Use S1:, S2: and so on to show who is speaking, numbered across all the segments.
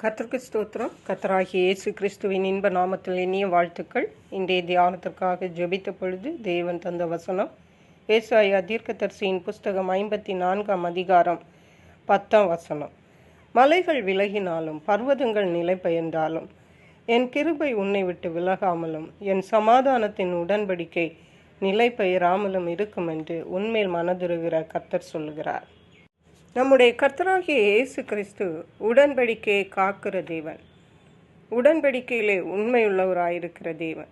S1: கர்த்தருக்கு ஸ்தோத்திரம். கர்த்தராகிய இயேசு கிறிஸ்துவின் இன்ப நாமத்தில் இனிய வாழ்த்துக்கள். இன்றைய தியானத்திற்காக ஜெபித்த பொழுது தேவன் தந்த வசனம் ஏசாயா தீர்க்கதரிசியின் புஸ்தகம் 54 அதிகாரம் 10 வசனம். மலைகள் விலகினாலும் பர்வதங்கள் நிலை பெயர்ந்தாலும் என் கிருபை உன்னை விட்டு விலகாமலும் என் சமாதானத்தின் உடன்படிக்கை நிலை பெயராமலும் இருக்கும் என்று உன்மேல் மனதுருகிற கர்த்தர் சொல்லுகிறார். நம்முடைய கர்த்தராகிய இயேசு கிறிஸ்து உடன்படிக்கையை காக்கிற தேவன், உடன்படிக்கையிலே உண்மையுள்ளவராயிருக்கிற தேவன்,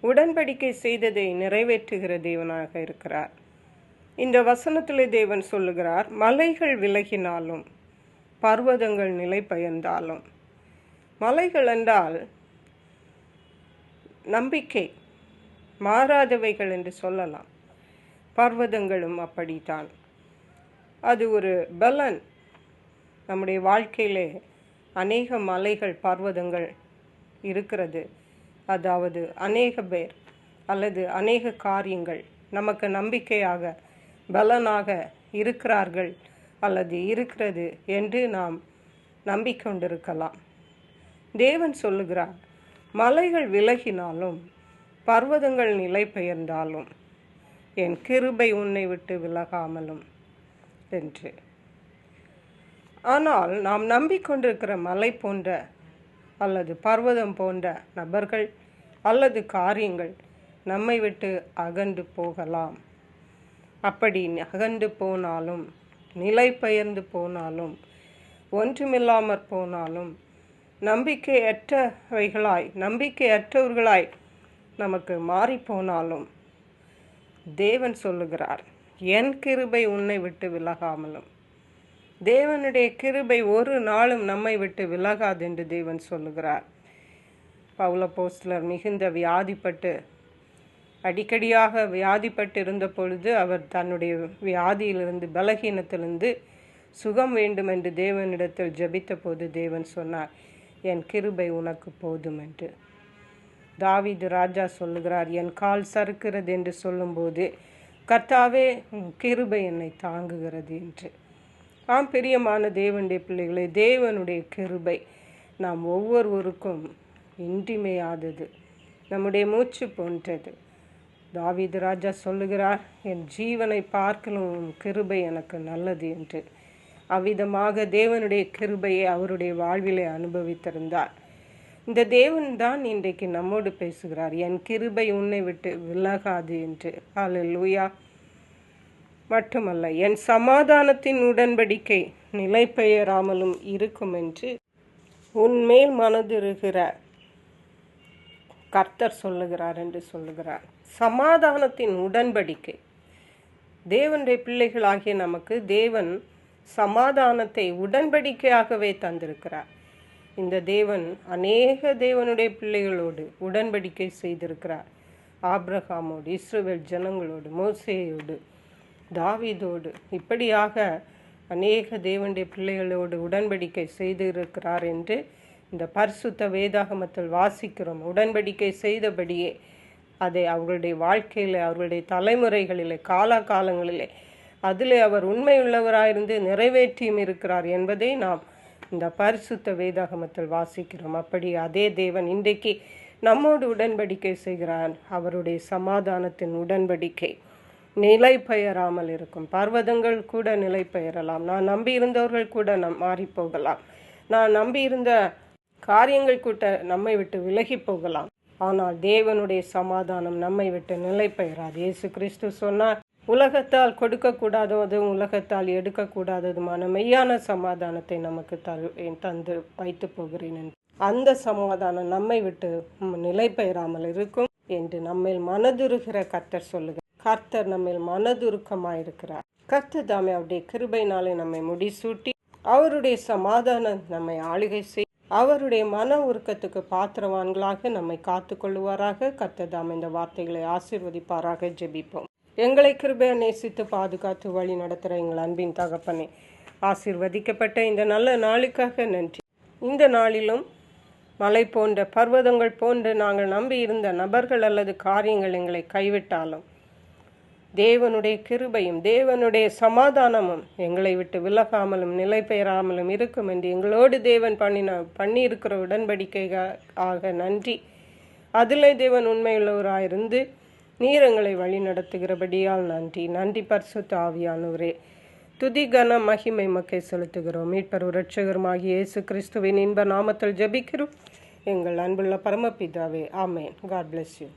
S1: உடன்படிக்கை செய்ததை நிறைவேற்றுகிற தேவனாக இருக்கிறார். இந்த வசனத்திலே தேவன் சொல்லுகிறார், மலைகள் விலகினாலும் பர்வதங்கள் நிலை பெயர்ந்தாலும். மலைகள் என்றால் நம்பிக்கை மாறாதவைகள் என்று சொல்லலாம். பர்வதங்களும் அப்படித்தான். அது ஒரு பலன். நம்முடைய வாழ்க்கையிலே அநேக மலைகள் பர்வதங்கள் இருக்கிறது. அதாவது அநேக பேர் அல்லது அநேக காரியங்கள் நமக்கு நம்பிக்கையாக பலனாக இருக்கிறார்கள் அல்லது இருக்கிறது என்று நாம் நம்பிக்கொண்டிருக்கலாம். தேவன் சொல்லுகிறார், மலைகள் விலகினாலும் பர்வதங்கள் நிலை பெயர்ந்தாலும் என் கிருபை உன்னை விட்டு விலகாமலும் என்று. ஆனால் நாம் நம்பிக்கொண்டிருக்கிற மலை போன்ற அல்லது பர்வதம் போன்ற நபர்கள் அல்லது காரியங்கள் நம்மை விட்டு அகன்று போகலாம். அப்படி அகன்று போனாலும், நிலை பெயர்ந்து போனாலும், ஒன்றுமில்லாமற் போனாலும், நம்பிக்கையற்றவர்களாய் நமக்கு மாறிப்போனாலும் தேவன் சொல்லுகிறார், என் கிருபை உன்னை விட்டு விலகாமலும். தேவனுடைய கிருபை ஒரு நாளும் நம்மை விட்டு விலகாது என்று தேவன் சொல்லுகிறார். பவுலப்போஸ்தலர் மிகுந்த அடிக்கடியாக வியாதிப்பட்டு இருந்த பொழுது அவர் தன்னுடைய வியாதியிலிருந்து, பலகீனத்திலிருந்து சுகம் வேண்டும் என்று தேவனிடத்தில் ஜெபித்த போது தேவன் சொன்னார், என் கிருபை உனக்கு போதும் என்று. தாவீது ராஜா சொல்லுகிறார், என் கால் சறுக்கிறது என்று சொல்லும்போது, கர்த்தாவே கிருபை என்னை தாங்குகிறது என்று. ஆம், பிரியமான தேவனுடைய பிள்ளைகளே, தேவனுடைய கிருபை நாம் ஒவ்வொருவருக்கும் இன்றிமையாதது, நம்முடைய மூச்சு போன்றது. தாவீது ராஜா சொல்லுகிறார், என் ஜீவனை பார்க்கலும் கிருபை எனக்கு நல்லது என்று. அவ்விதமாக தேவனுடைய கிருபையை அவருடைய வாழ்விலே அனுபவித்திருந்தார். இந்த தேவன் தான் இன்றைக்கு நம்மோடு பேசுகிறார், என் கிருபை உன்னை விட்டு விலகாது என்று. ஹல்லேலூயா. மட்டுமல்ல, என் சமாதானத்தின் உடன்படிக்கை நிலை பெயராமலும் இருக்கும் என்று உன்மேல் மனதிருகிற கர்த்தர் சொல்லுகிறார் என்று சொல்லுகிறார். சமாதானத்தின் உடன்படிக்கை. தேவனுடைய பிள்ளைகளாகிய நமக்கு தேவன் சமாதானத்தை உடன்படிக்கையாகவே தந்திருக்கிறார். இந்த தேவன் அநேக தேவனுடைய பிள்ளைகளோடு உடன்படிக்கை செய்திருக்கிறார். ஆபிரகாமோடு, இஸ்ரவேல் ஜனங்களோடு, மோசேயோடு, தாவீதோடு, இப்படியாக அநேக தேவனுடைய பிள்ளைகளோடு உடன்படிக்கை செய்திருக்கிறார் என்று இந்த பரிசுத்த வேதாகமத்தில் வாசிக்கிறோம். உடன்படிக்கை செய்தபடியே அதை அவர்களுடைய வாழ்க்கையில், அவர்களுடைய தலைமுறைகளிலே, காலங்களிலே அதிலே அவர் உண்மையுள்ளவராயிருந்து நிறைவேற்றியும் இருக்கிறார் என்பதை நாம் இந்த பரிசுத்த வேதாகமத்தில் வாசிக்கிறோம். அப்படி அதே தேவன் இன்றைக்கு நம்மோடு உடன்படிக்கை செய்கிறார். அவருடைய சமாதானத்தின் உடன்படிக்கை நிலை பெயராமல் இருக்கும். பர்வதங்கள் கூட நிலை பெயரலாம். நான் நம்பியிருந்தவர்கள் கூட மாறி போகலாம். நான் நம்பியிருந்த காரியங்கள் கூட நம்மை விட்டு விலகி போகலாம். ஆனால் தேவனுடைய சமாதானம் நம்மை விட்டு நிலை பெயராது. இயேசு கிறிஸ்து சொன்னார், உலகத்தால் கொடுக்கக்கூடாததும் உலகத்தால் எடுக்கக்கூடாததுமான மெய்யான சமாதானத்தை நமக்கு தந்து வைத்து போகிறேன் என்று. அந்த சமாதானம் நம்மை விட்டு நிலை பெயராமல் இருக்கும் என்று நம்மேல் மனதுருகிற கர்த்தர் சொல்லுகிறார். கர்த்தர் நம்மேல் மனதுருக்கமாயிருக்கிறார். கர்த்தர் தாமே அவருடைய கிருபையினாலே நம்மை முடிசூட்டி அவருடைய சமாதானம் நம்மை ஆளுகை செய், அவருடைய மன உருக்கத்துக்கு பாத்திரவான்களாக நம்மை காத்து கொள்ளுவாராக. கர்த்தர் தாமே இந்த வார்த்தைகளை ஆசீர்வதிப்பாராக. ஜெபிப்போம். எங்களை கிருபையை நேசித்து பாதுகாத்து வழி நடத்துகிற எங்கள் அன்பின் தகப்பனே, ஆசீர்வதிக்கப்பட்ட இந்த நல்ல நாளுக்காக நன்றி. இந்த நாளிலும் மலை போன்ற, பர்வதங்கள் போன்று நாங்கள் நம்பி இருந்த நபர்கள் அல்லது காரியங்கள் எங்களை கைவிட்டாலும் தேவனுடைய கிருபையும் தேவனுடைய சமாதானமும் எங்களை விட்டு விலகாமலும் நிலை பெயராமலும் இருக்கும் என்று எங்களோடு தேவன் பண்ணியிருக்கிற உடன்படிக்கைக்காக நன்றி. அதில் தேவன் உண்மையுள்ளவராயிருந்து நீர் எங்களை வழி நடத்துகிறபடியால் நன்றி. நன்றி பரிசுத்த ஆவியானவரே. துதி கன மகிமை மக்கை செலுத்துகிறோம். மீட்பர் இரட்சகருமாகிய இயேசு கிறிஸ்துவின் இன்ப நாமத்தில் ஜெபிக்கிறோம் எங்கள் அன்புள்ள பரமபிதாவே. ஆமேன். God bless you.